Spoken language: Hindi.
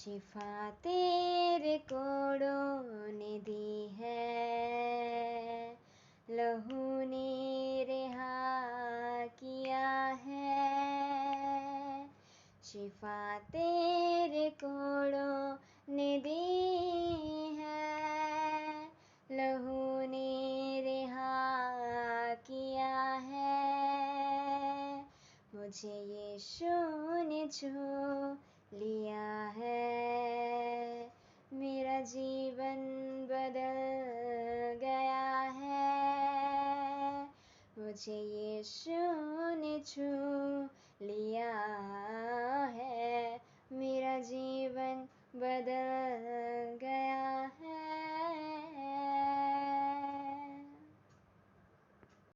शिफा तेरे कोड़ों ने दी है, लहू ने रिहा किया है। शिफा तेरे कोड़ों ने दी है, लहू ने रिहा किया है। मुझे यीशु ने छू लिया है, मेरा जीवन बदल गया है। मुझे यीशु ने छू